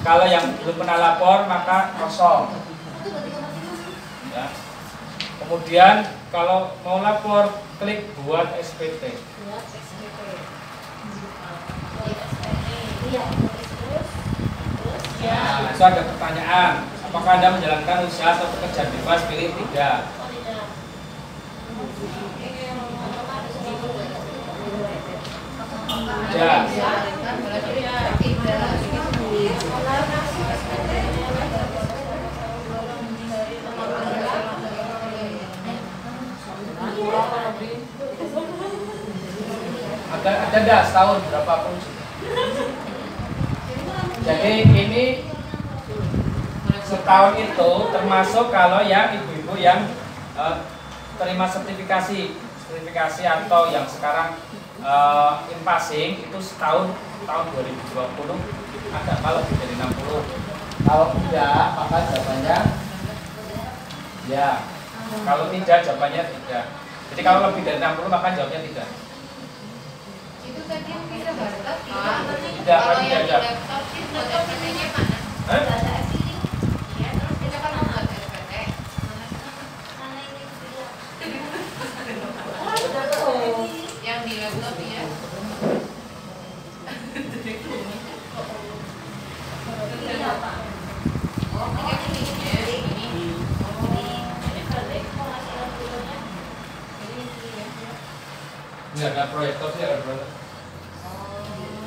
Kalau yang belum pernah lapor maka kosong. Ya. Kemudian kalau mau lapor klik buat SPT. Nah, itu ada pertanyaan. Apakah Anda menjalankan usaha atau pekerjaan bebas? Pilih 3. Ya. Ada dah setahun berapapun. Jadi ini setahun itu termasuk kalau yang ibu-ibu yang terima sertifikasi atau yang sekarang in-passing itu setahun, tahun 2020 ada kalau lebih dari 60. Kalau tidak maka jawabannya ya, kalau tidak jawabannya tidak. Jadi kalau lebih dari 60 maka jawabnya tidak. Itu tadi yang bisa batas tidak, kalau yang tidak. laptop SPT-nya mana? Ya, terus kita kan mau buat SPT. Yang di laptop ya. Enggak ada proyektor sih, ada proyektor.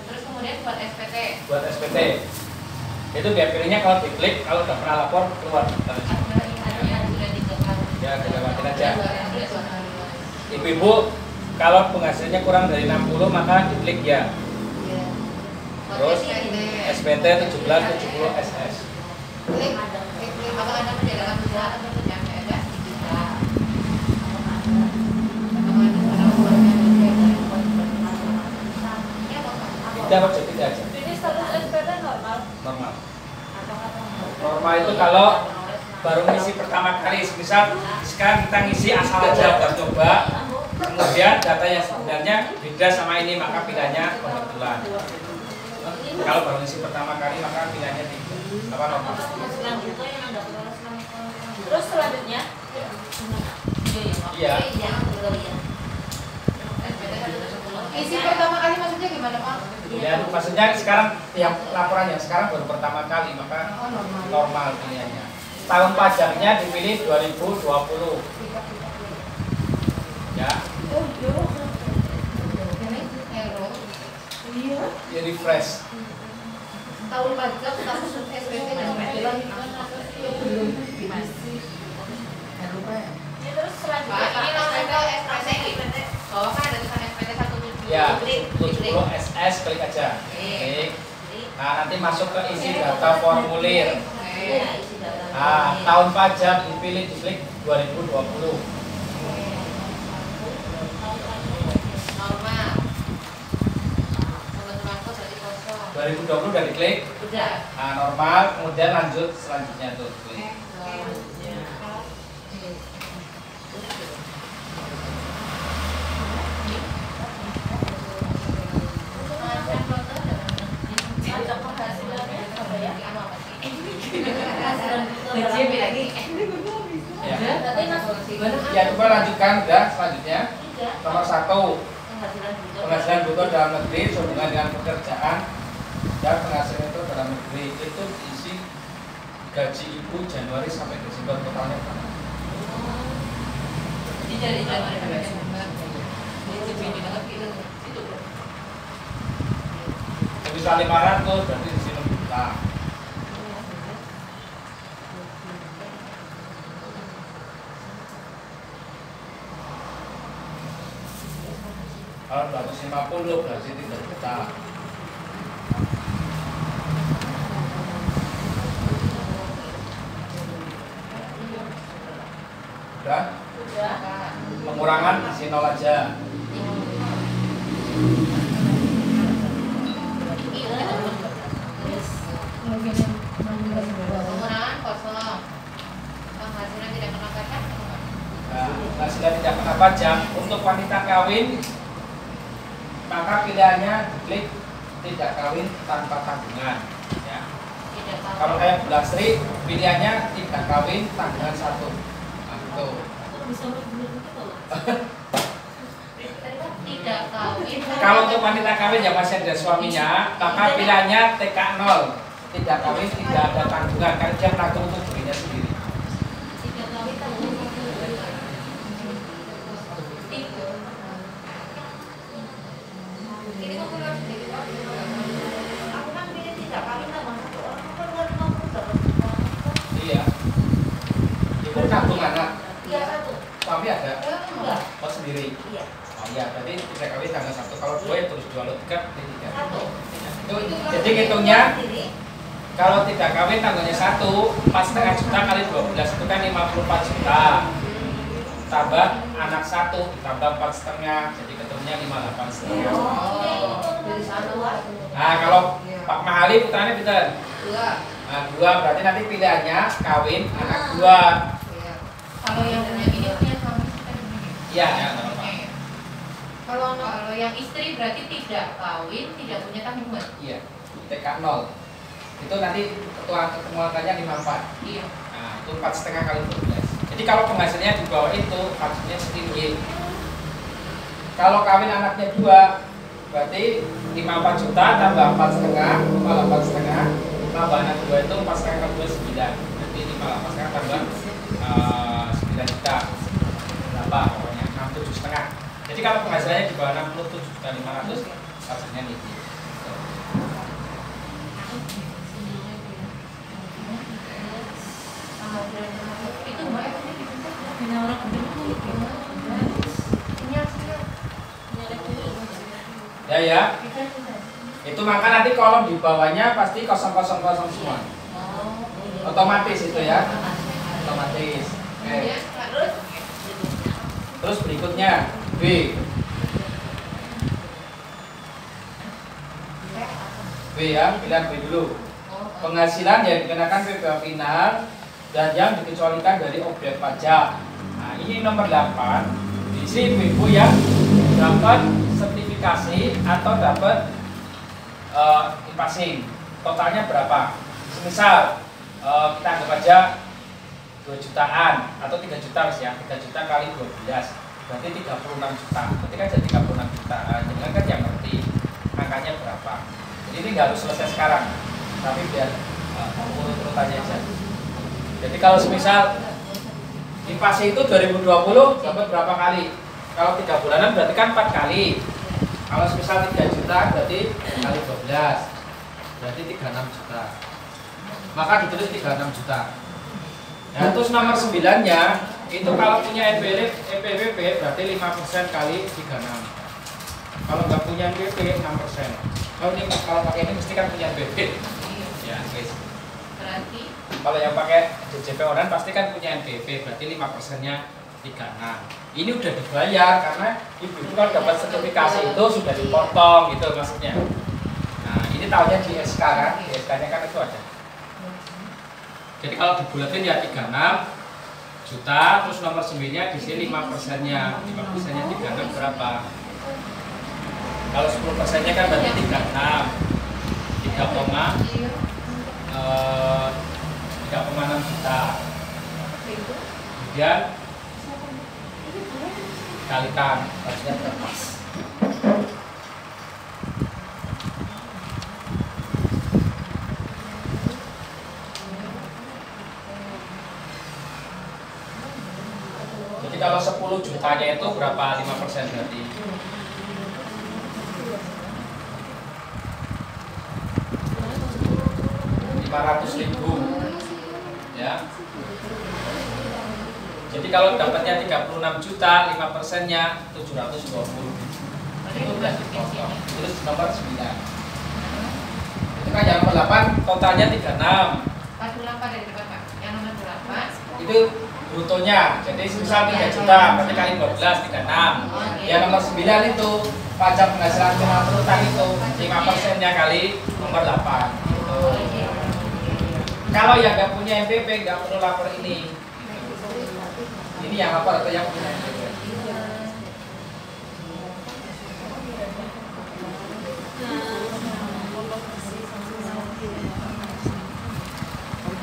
Terus kemudian buat SPT. Buat SPT itu dia pilihnya kalau diklik, kalau udah pernah lapor keluar. Ya, kita lewatin aja. Ibu-ibu kalau penghasilannya kurang dari 60 maka diklik ya. Terus SPT 1770 SS. Apakah Anda menjalankan usaha atau pekerjaan bebas? Tidak, kok tidak aja. Ini status SPT normal. Normal. Normal itu kalau baru ngisi pertama kali, misal sekarang kita ngisi asal aja buat coba, kemudian data yang sebenarnya beda sama ini maka pilihannya kebetulan. Kalau baru ngisi pertama kali maka pilihannya apa normal. Terus selanjutnya? Iya. Isi pertama kali maksudnya gimana Pak? Ya, maksudnya sekarang yang laporan yang sekarang baru pertama kali maka normal pilihannya. Tahun pajaknya dipilih 2020. Ya. Ya refresh. Tahun pajak status SPT dan belum. Terus selanjutnya Ini langsung ke SPT. Oh kan ada tulisan SPT 17. Ya, 70 SS klik aja. Klik. Nah, nanti masuk ke isi data formulir. Nah, tahun pajak dipilih diklik 2020. Normal. Teman-teman kok berarti kosong. 2020 udah diklik. Udah. Nah, normal, kemudian lanjut selanjutnya tuh klik. pajak penghasilannya apa ya? lagi. Ya. Berarti masuk Ya, coba lanjutkan udah selanjutnya. tiga. Nomor 1, Penghasilan bruto. penghasilan bruto dalam negeri sehubungan dengan pekerjaan dan penghasilan itu dalam negeri itu diisi gaji ibu Januari sampai Desember totalnya berapa? Jadi dari Januari sampai Desember. Ini lebih banget gitu. Itu. Bisa 500 berarti di sini juta. Kalau 250 berarti 3 juta. Udah? Sudah. Pengurangan isi 0 aja. Pengurangan kosong. Penghasilan tidak kena pajak. Nah, penghasilan tidak kena pajak untuk wanita kawin maka pilihannya diklik tidak kawin tanpa tanggungan ya. Tidak Bu Lastri pilihannya tidak kawin tanggungan 1. Nah, itu. Tidak kawin. Kalau untuk wanita kawin yang masih ada suaminya, maka pilihannya TK 0. Tidak kawin, tidak ada tanggungan karena dia menanggung untuk dirinya sendiri. Tidak kawin tanggungan 1. Ini kok keluar sendiri Pak? Aku kan pilih tidak kawin sama satu orang, aku keluar 50 dapat. Iya. Ibu nanggung anak. Iya satu. Suami ada? Enggak. Oh sendiri. Iya. Oh iya, berarti tidak kawin tanggal 1. Kalau 2 ya terus 2, kalau 3 ya 3. Satu. Itu jadi hitungnya kalau tidak kawin tanggalnya 1, 4,5 juta kali 12 itu kan 54 juta. Tambah anak 1 ditambah 4,5, jadi ketemunya 58,5. Oh, dari satu. Nah, kalau Pak Mahali putranya pinter. 2. Nah, 2 berarti nanti pilihannya kawin anak 2. Iya. Kalau yang ini punya suami kita gimana? Iya, ya, enggak apa-apa. Kalau yang istri berarti tidak kawin, tidak punya tanggungan. Iya, TK 0. Itu nanti ketemu angkanya 54. Iya. Nah, itu 4,5 kali 12. Jadi kalau penghasilnya di bawah itu maksudnya setinggi. Kalau kawin anaknya 2, berarti 54 juta tambah 4,5, 58,5 tambah anak 2 itu 4,5 kali 2 9. Berarti 58,5 tambah 9 juta. Berapa pokoknya? 67,5. Jadi kalau penghasilannya di bawah 67.500 hasilnya nih. Itu Mbak Ya. Itu maka nanti kolom di bawahnya pasti 000 semua. Otomatis itu ya. Otomatis. Oke. Terus berikutnya B. B ya, pilihan B dulu. Penghasilan yang dikenakan PPh final dan yang dikecualikan dari objek pajak. Nah, ini nomor 8. Diisi ibu-ibu yang dapat sertifikasi atau dapat in-passing. Totalnya berapa? Misal kita anggap aja 2 jutaan atau 3 juta ya, 3 juta kali 12 berarti 36 juta. Berarti kan jadi 36 juta. Jangan kan yang ngerti angkanya berapa. Jadi ini nggak harus selesai sekarang, tapi biar urut-urutannya aja. Jadi kalau semisal inflasi itu 2020 dapat berapa kali? Kalau 3 bulanan berarti kan 4 kali. Kalau semisal 3 juta berarti kali 12 berarti 36 juta. Maka ditulis 36 juta. Nah, terus nomor 9-nya itu kalau punya NPWP berarti 5% kali 36. Kalau nggak punya NPWP 6%. Kalau pakai ini mesti kan punya NPWP. Ya, guys. berarti Kalau yang pakai JJP online pasti kan punya NPWP, berarti 5%-nya 36. Ini udah dibayar karena ibu kan dapat sertifikasi itu sudah dipotong gitu maksudnya. Nah, ini tahunya di SK kan, di SK-nya kan itu ada. Jadi kalau dibulatin ya 36 juta, terus nomor 9-nya di sini 5%-nya. 5%-nya 36 berapa? Kalau 10%-nya kan berarti 3,6 juta. Kemudian kalikan harusnya berapa? Jadi kalau 10 jutanya itu berapa? 5% berarti 500.000 ya. Jadi kalau dapatnya 36 juta, 5%-nya 720. Itu udah dipotong. Terus nomor 9. Itu kan yang nomor 8 totalnya 36. 48 dari depan Pak. Yang nomor 8 Itu brutonya. Jadi misal 3 juta, berarti kali 12 36. Yang nomor 9 itu pajak penghasilan perutan itu 5%-nya kali nomor 8. Gitu. Kalau yang nggak punya NPWP nggak perlu lapor ini. Ini yang lapor atau yang punya NPWP?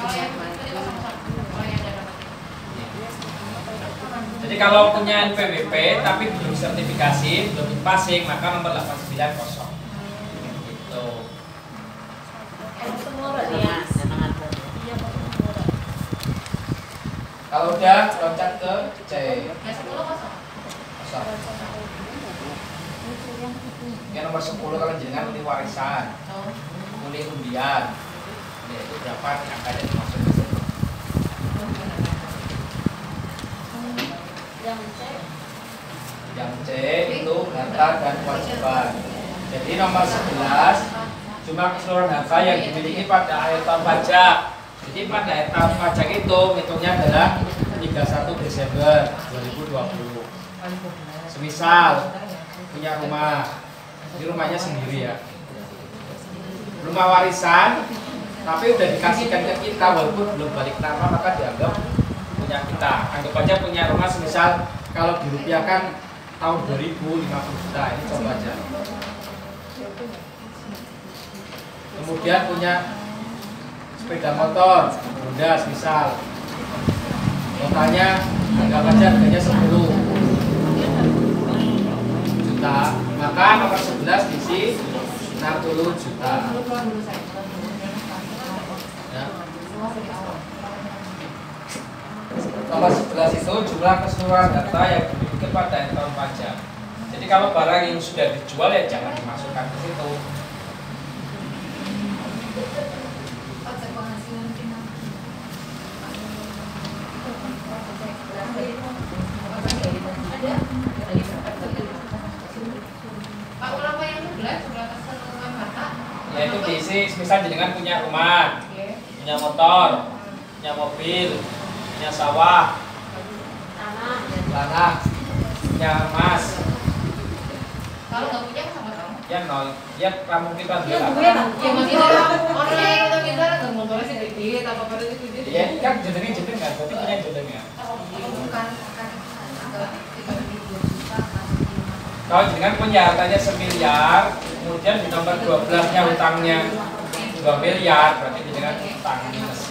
Kalau yang itu kosong-kosong. Kalau yang ada dapat. Jadi kalau punya NPWP tapi belum sertifikasi, belum passing, maka nomor 890. Gitu. Kalau udah loncat ke C. Ya 10 kosong. Kosong. Yang nomor 10 kalau jenengan pilih warisan, pilih undian. Ya, itu berapa angka yang dimaksud di situ. Yang C itu harta dan kewajiban. Jadi nomor 11 jumlah keseluruhan harta yang dimiliki pada akhir tahun pajak. Jadi pada akhir tahun pajak itu hitungnya adalah 31 Desember 2020. Semisal punya rumah, ini rumahnya sendiri ya, rumah warisan, tapi udah dikasihkan ke kita walaupun belum balik nama, maka dianggap punya kita. Anggap aja punya rumah semisal kalau dirupiahkan tahun 2050 juta, ini coba aja. Kemudian punya sepeda motor, Honda misal, totalnya anggap aja harganya 10 juta, maka nomor 11 diisi 60 juta. Ya. Nomor 11 itu jumlah keseluruhan data yang dimiliki pada tahun pajak. Jadi kalau barang yang sudah dijual ya jangan dimasukkan ke situ. Pak ulang yang 11 jumlah keseluruhan harta. Yaitu diisi misal jenengan punya rumah, punya motor, punya mobil, punya sawah, tanah, punya emas. Kalau nggak punya sama kamu. Ya nol, ya kamu kita bilang. Ya masih orang yang kita minta nggak motornya sedikit apa pada itu gitu. Ya kan jenengan kan, berarti punya jenengan. Bukan Kalau jenengan punya hartanya 1 miliar, kemudian di nomor 12-nya hutangnya 2 miliar, berarti jenengan hutang minus.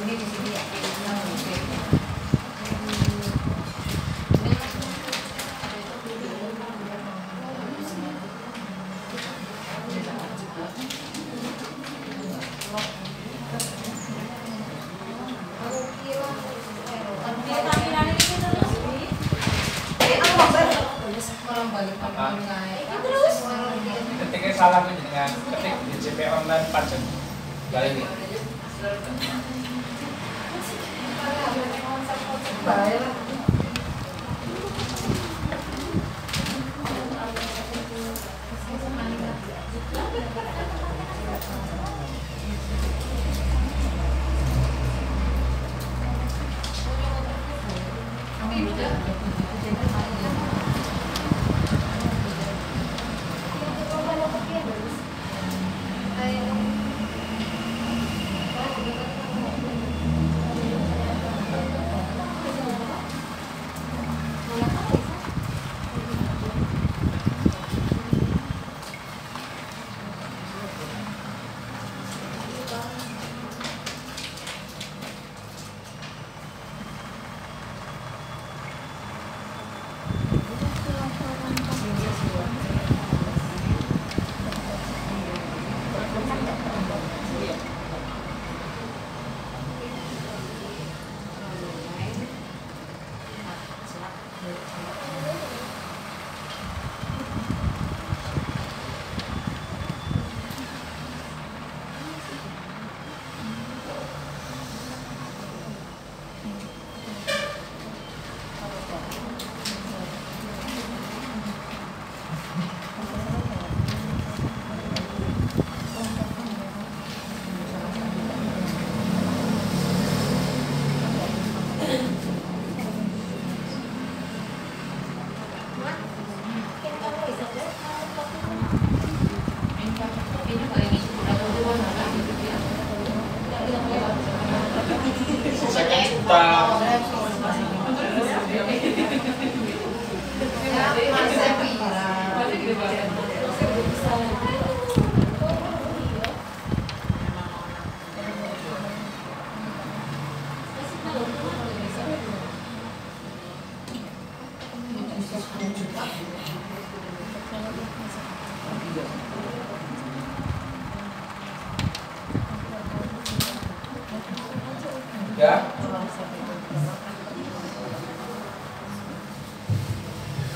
ini di sini ya. Ketiknya salah dengan ketik di JP online pajak kali ini.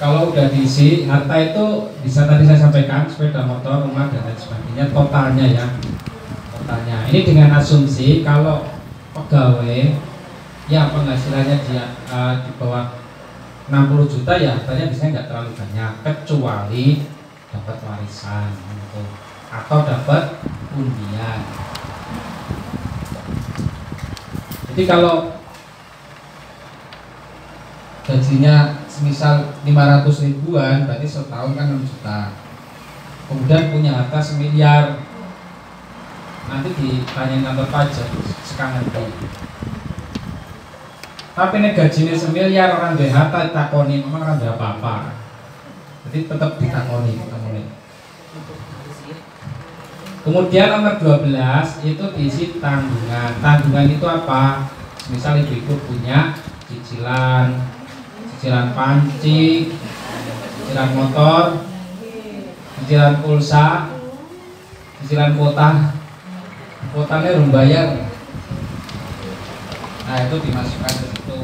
kalau udah diisi harta itu bisa tadi saya sampaikan sepeda motor, rumah dan lain sebagainya totalnya ya. Totalnya. Ini dengan asumsi kalau pegawai yang penghasilannya dia di bawah 60 juta ya hartanya biasanya nggak terlalu banyak kecuali dapat warisan gitu, atau dapat undian. Jadi kalau gajinya semisal 500 ribuan berarti setahun kan 6 juta, kemudian punya harta semiliar, nanti ditanyain kantor pajak sekarang nanti. Tapi nih gajinya semiliar orang duwe harta ditakoni memang orang duwe apa-apa, jadi tetap ditakoni kita mulai. Kemudian nomor 12 itu diisi tanggungan. Tanggungan itu apa? Misal ibu-ibu punya cicilan panci, cicilan motor, cicilan pulsa, cicilan kuotanya belum bayar. Nah itu dimasukkan ke situ.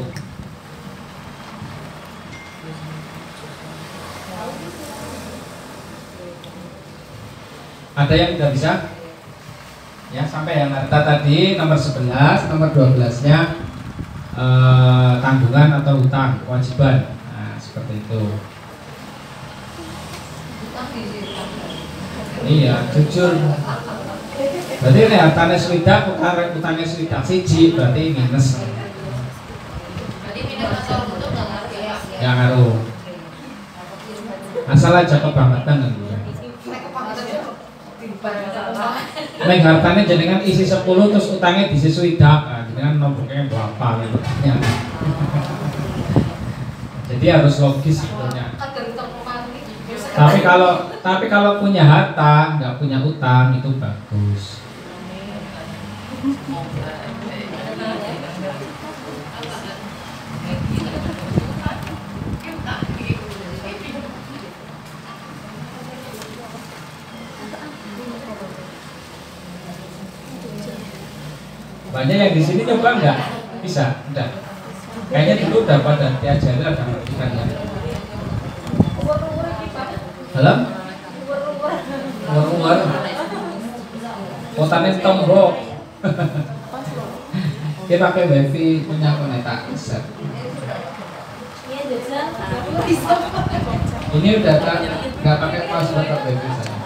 Ada yang tidak bisa? Ya sampai yang harta tadi nomor 11, nomor 12-nya tanggungan atau hutang kewajiban. Nah seperti itu. Iya jujur. Berarti ini hartanya swidak, utangnya swidak siji, berarti minus. Berarti minus atau untung nggak ngaruh ya? Nggak ngaruh. Asal aja kebangetan kan. Nek hartanya jenengan isi 10 terus utangnya diisi swidak, nah, jenengan nomboknya berapa gitu. Ya. Jadi harus logis sebetulnya. Tapi kalau punya harta, nggak punya utang itu bagus. Banyak yang di sini coba nggak bisa, udah. Kayaknya dulu udah pada diajari ada ngertikan ya. Dalam? Luar. Kotanya tombok. Kita pakai wifi punya konekta set. Ini udah kan nggak pakai password atau wifi saya.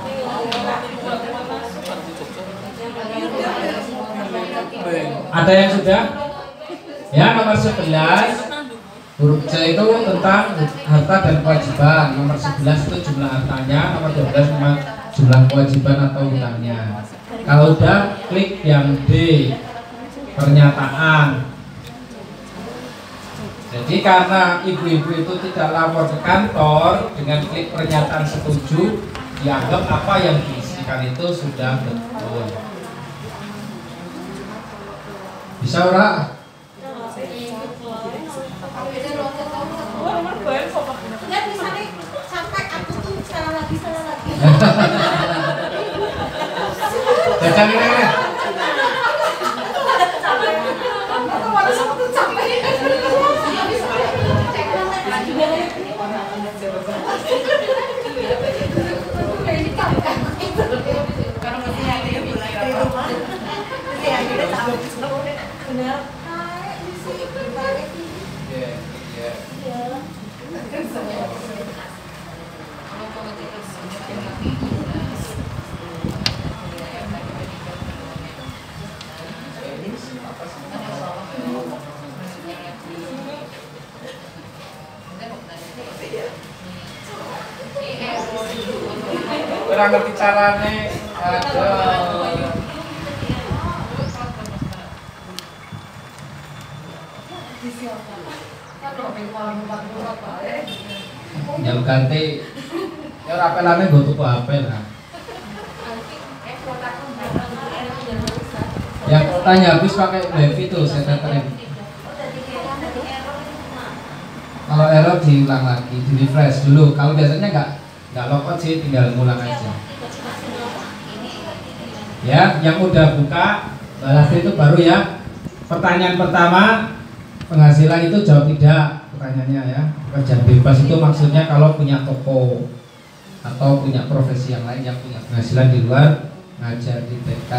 Ada yang sudah? Ya nomor 11 huruf C itu tentang harta dan kewajiban. Nomor 11 itu jumlah hartanya, nomor 12 jumlah kewajiban atau hutangnya. Kalau udah klik yang D, pernyataan. Jadi karena ibu-ibu itu tidak lapor ke kantor, dengan klik pernyataan setuju dianggap apa yang diisikan itu sudah betul. Bisa ora? Enggak misalnya sampai aku tuh salah lagi. Jajan ini. Benar. Kurang ngerti caranya. Aduh. Ya ganti. Ya rapelannya gue tuku HP lah. Yang tanya habis pakai wifi tuh saya teterin. Kalau error diulang lagi, di refresh dulu. Kalau biasanya nggak logout sih, tinggal ngulang aja. Ya, yang udah buka balas itu baru ya. Pertanyaan pertama, penghasilan itu jawab tidak pertanyaannya ya. Pekerjaan bebas itu maksudnya kalau punya toko atau punya profesi yang lain yang punya penghasilan di luar ngajar di TK.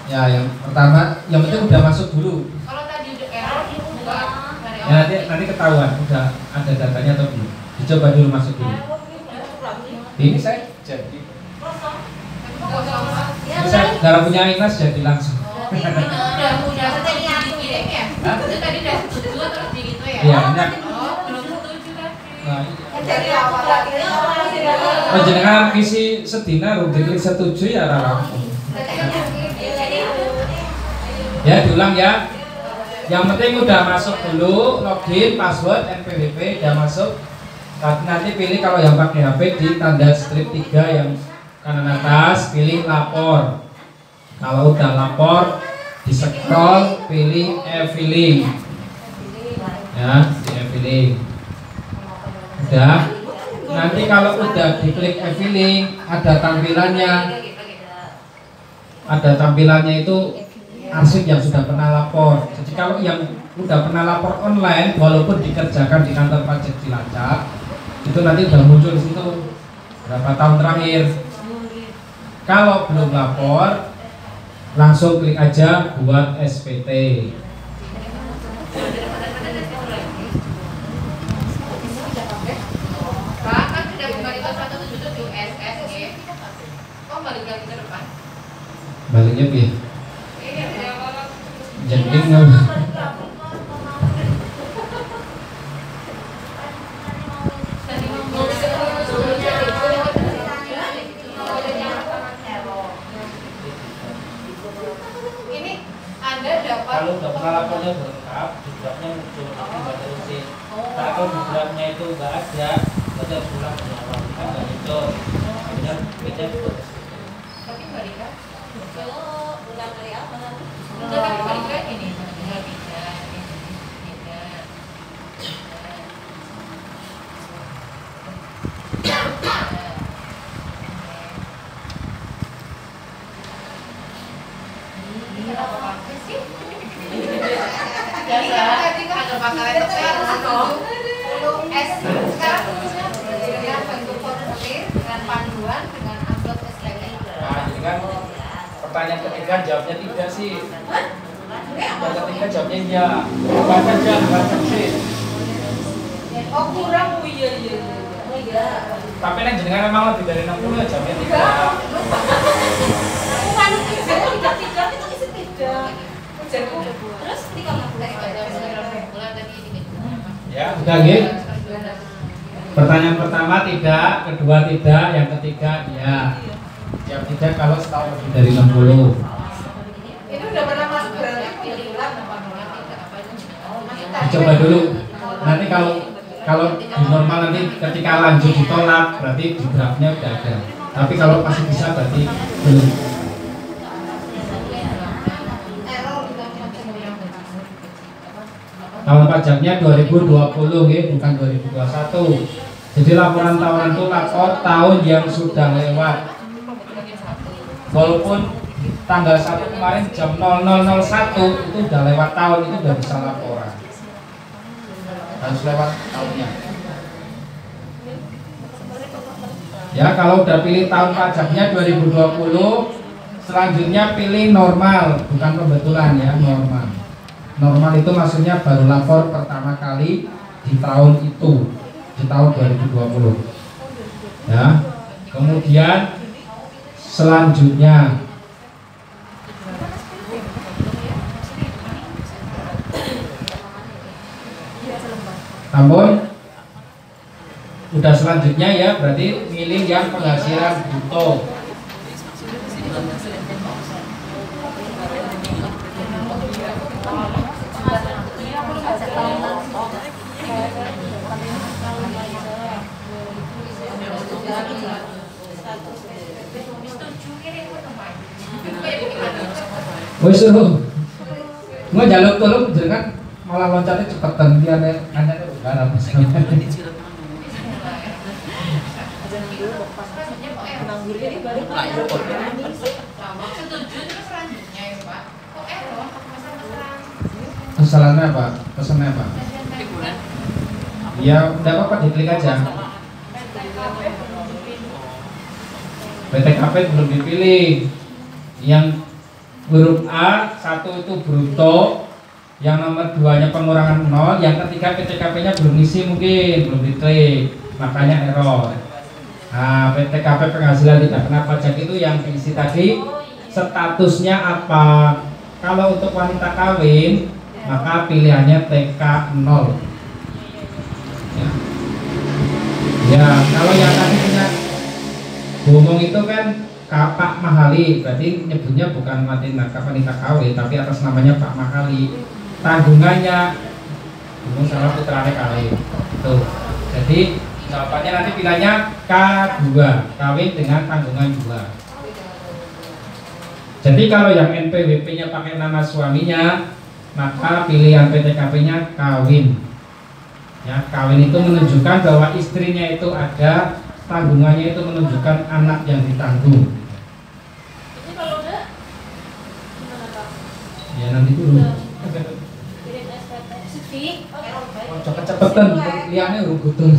Ya, yang pertama, yang penting udah masuk dulu. Kalau tadi udah error buka dari Ya, nanti ketahuan udah ada datanya atau belum. Dicoba dulu masuk dulu. Ini saya jadi. Ini saya cara punya Inas jadi langsung. Oh, itu udah dikirim ya? Itu tadi udah setuju terus begitu ya? Iya, ini. Oh, belum setuju tadi. Nah, Dari awal lagi. oh, jenengan isi sedina rugi klik setuju ya Rara. Ya, diulang ya. Yang penting udah masuk dulu, login, password, NPWP udah masuk. Nanti pilih kalau yang pakai HP di tanda strip 3 yang kanan atas, pilih lapor. Kalau udah lapor, di scroll, pilih e-filing. Ya, di e-filing. Udah. Nanti kalau udah diklik e-filing, ada tampilannya. Ada tampilannya itu arsip yang sudah pernah lapor. Jadi kalau yang udah pernah lapor online, walaupun dikerjakan di kantor pajak Cilacap, itu nanti udah muncul di situ berapa tahun terakhir. Kalau belum lapor, langsung klik aja buat SPT. Pak, kan sudah kembali ke 177 SSG. Kok balik lagi ke depan? Baliknya piye? Ini tidak apa-apa. Jadi Ini Anda dapat Kalau udah pernah lapornya berlengkap, di draftnya muncul, tinggal terusin. Nah, kalau di draftnya itu nggak ada, berarti harus pulang dari awal. Kan nggak itu, akhirnya beda buat SPT. tapi balik kan? Ulang dari awal. Udah tapi balik lagi nih. Tinggal pindah, pindah. Ini apa pakai sih? Biasa. Tadi kan ada pakaran S. Sekarang tulisnya dengan bentuk formulir, dengan panduan, dengan upload SKG. Nah, jadi kan pertanyaan ketiga jawabnya tidak sih. Yang ketiga jawabnya iya. Bukan aja, bukan persis. Oh kurang, oh iya. Tapi yang jenengan memang lebih dari 60 ya jawabnya tidak. Bukan tidak itu isi tidak. Terus ketika Ya, udah gitu. Pertanyaan pertama tidak, kedua tidak, yang ketiga ya. Yang tidak kalau setahun lebih dari 60. Ini udah pernah masuk berarti kebetulan Coba dulu. Nanti kalau di normal nanti ketika lanjut ditolak berarti di draftnya udah ada. Tapi kalau masih bisa berarti belum. Tahun pajaknya 2020 ya, bukan 2021. Jadi laporan tahunan itu lapor tahun yang sudah lewat. Walaupun tanggal 1 kemarin jam 00.01 itu udah lewat tahun, itu udah bisa laporan. Harus lewat tahunnya. Ya, kalau udah pilih tahun pajaknya 2020, selanjutnya pilih normal, bukan kebetulan ya, normal. Normal itu maksudnya baru lapor pertama kali di tahun itu, di tahun 2020. Ya. Kemudian selanjutnya namun udah selanjutnya ya berarti milih yang penghasilan bruto. Wes suruh mau jaluk tolong jangan malah loncatnya cepetan dia hanya garam. Kesalahannya apa? Pesannya apa? Ya, enggak apa-apa, diklik aja. PTKP belum dipilih. Yang huruf A, 1 itu bruto, yang nomor 2-nya pengurangan 0, yang ketiga PTKP-nya belum isi mungkin, belum diklik, makanya error. Nah, PTKP penghasilan tidak kena pajak itu yang diisi tadi statusnya apa. Kalau untuk wanita kawin, maka pilihannya TK 0. Ya, kalau yang tadi punya ngomong itu kan Pak Mahali, berarti nyebutnya bukan wanita kawin, tapi atas namanya Pak Mahali. Tanggungannya Gunung Salah Putrane kawin. Tuh. Jadi jawabannya nanti pilihannya K2, kawin dengan tanggungan 2. Jadi kalau yang NPWP-nya pakai nama suaminya, maka pilihan PTKP-nya kawin. Ya, kawin itu menunjukkan bahwa istrinya itu ada, tanggungannya itu menunjukkan anak yang ditanggung. Ini kalau udah gimana Kak? Ya nanti dulu. Kirim SPP. Siti. Oh, cepet-cepetan, liane urung gudul.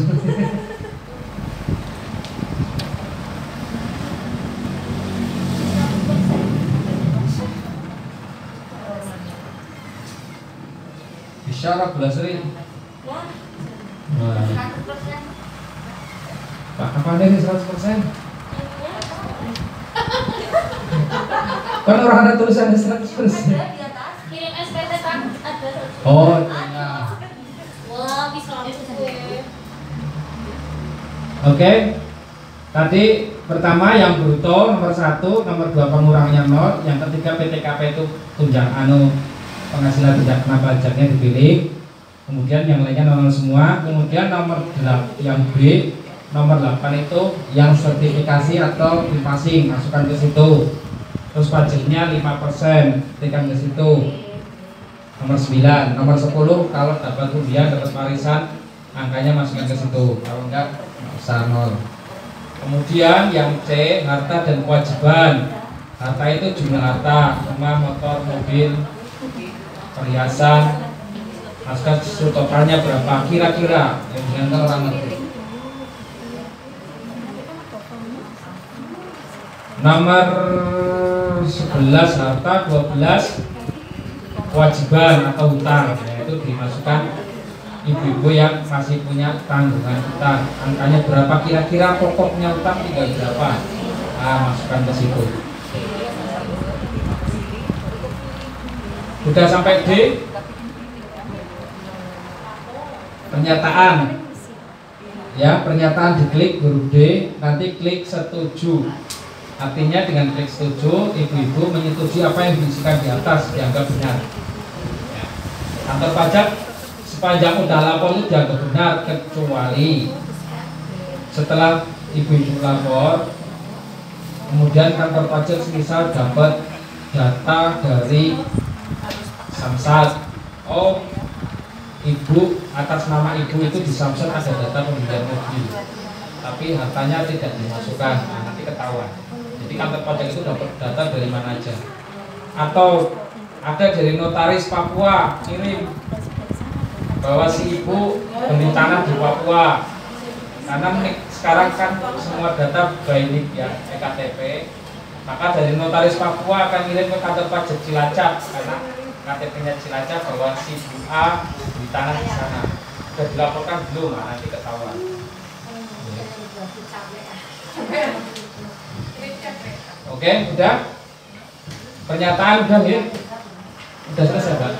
Bisa lah belasri. Wah. Pak, apa ada nih 100%? Kan orang ada tulisannya 100%. Kirim SPP kan ada. Oh, iya. Wah, bisa langsung. Oke. Tadi pertama yang bruto nomor 1, nomor 2 pengurangannya 0, yang ketiga PTKP itu tunjang penghasilan tidak kena pajaknya dipilih. Kemudian yang lainnya 0 semua. Kemudian nomor 8 yang B, nomor 8 itu yang sertifikasi atau passing, masukkan ke situ. Terus pajaknya 5%, tekan ke situ. Nomor 9, nomor 10 kalau dapat hadiah, dapat warisan, angkanya masukkan ke situ. Kalau enggak usah 0. Kemudian yang C, harta dan kewajiban. Harta itu jumlah harta, rumah, motor, mobil, perhiasan. Masukkan totalnya berapa kira-kira, yang dengan orang ngerti. Nomor 11 harta, 12 kewajiban atau hutang, yaitu dimasukkan ibu-ibu yang masih punya tanggungan hutang. Angkanya berapa kira-kira, pokoknya hutang tinggal berapa. Nah, masukkan ke situ. Sudah sampai D. Pernyataan. Ya, pernyataan diklik huruf D, nanti klik setuju. Artinya dengan klik setuju, ibu-ibu menyetujui apa yang diisikan di atas, dianggap benar. Ya. Kantor pajak sepanjang udah lapor itu dianggap benar, kecuali setelah ibu-ibu lapor, kemudian kantor pajak misal dapat data dari Samsat. Oh, ibu, atas nama ibu itu di Samsat ada data pembelian mobil, tapi hartanya tidak dimasukkan. Nah, nanti ketahuan. Jadi kantor pajak itu dapat data dari mana aja. Atau ada dari notaris Papua kirim bahwa si ibu beli tanah di Papua. Karena sekarang kan semua data bainik ya, ektp. Maka dari notaris Papua akan kirim ke kantor pajak Cilacap karena KTP-nya Cilacap bahwa si Bu A beli tanah di sana. Sudah dilaporkan belum? Nah, nanti ketahuan. Oke, udah. Pernyataan udah ya? Udah selesai, Pak?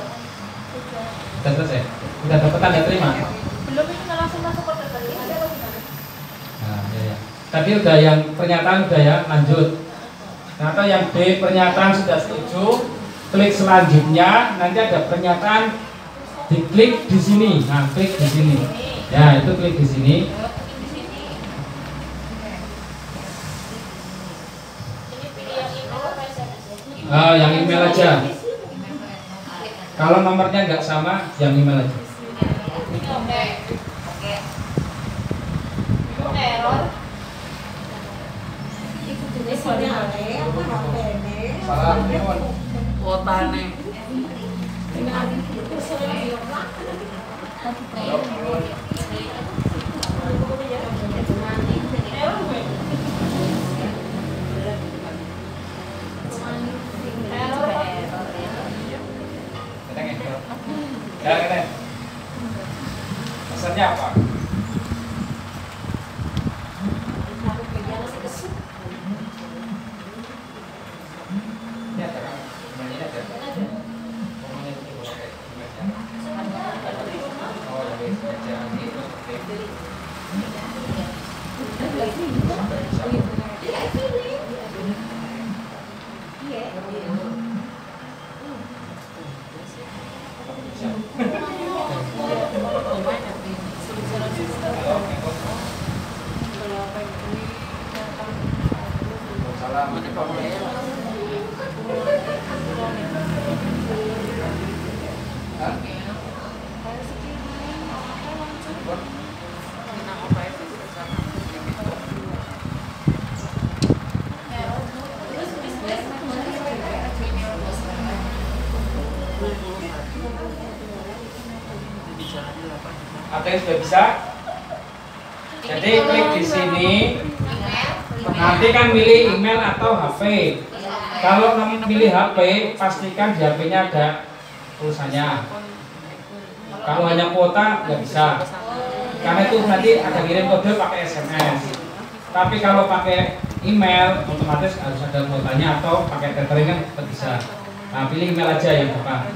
Udah selesai? Udah dapat tanda terima? Belum, ini langsung masuk ke tadi. Nah, ya. Tadi udah yang pernyataan udah ya, lanjut. Nah, atau yang B, pernyataan sudah setuju. Klik selanjutnya, nanti ada pernyataan, diklik di sini. Nah, klik di sini. Ya, itu klik di sini. Yang email aja. Kalau nomornya nggak sama, yang email aja. Error. Salah. Kuotane. Ada yang sudah bisa? Jadi klik di sini. Nanti kan milih email atau HP. Kalau kamu pilih HP, pastikan di HP-nya ada tulisannya. Kalau hanya kuota nggak bisa. Karena itu nanti akan kirim kode pakai SMS. Tapi kalau pakai email, otomatis harus ada kuotanya atau pakai tethering kan tetap bisa. Nah, pilih email aja yang Bapak.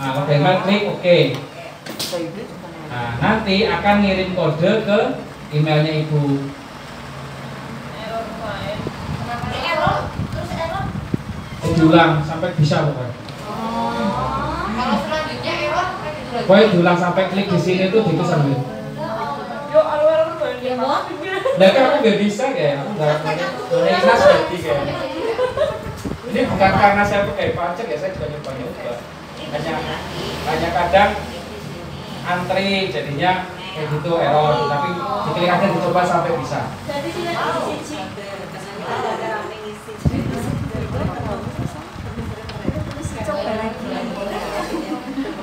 Nah, kalau email klik OK. Nah, nanti akan ngirim kode ke emailnya Ibu. Diulang sampai bisa pokoknya. Kalau selanjutnya error kayak gitu lagi. Pokoknya diulang sampai klik di sini tuh ditulisan gitu. Yo, alur-alur banyak banget. Nah, kan aku nggak bisa kayak, aku nggak ikhlas jadi kayak. Ini bukan karena saya pakai pajak ya, saya juga nyoba-nyoba. Hanya kadang antri jadinya kayak gitu error, tapi diklik aja dicoba sampai bisa. Jadi sini coba lagi.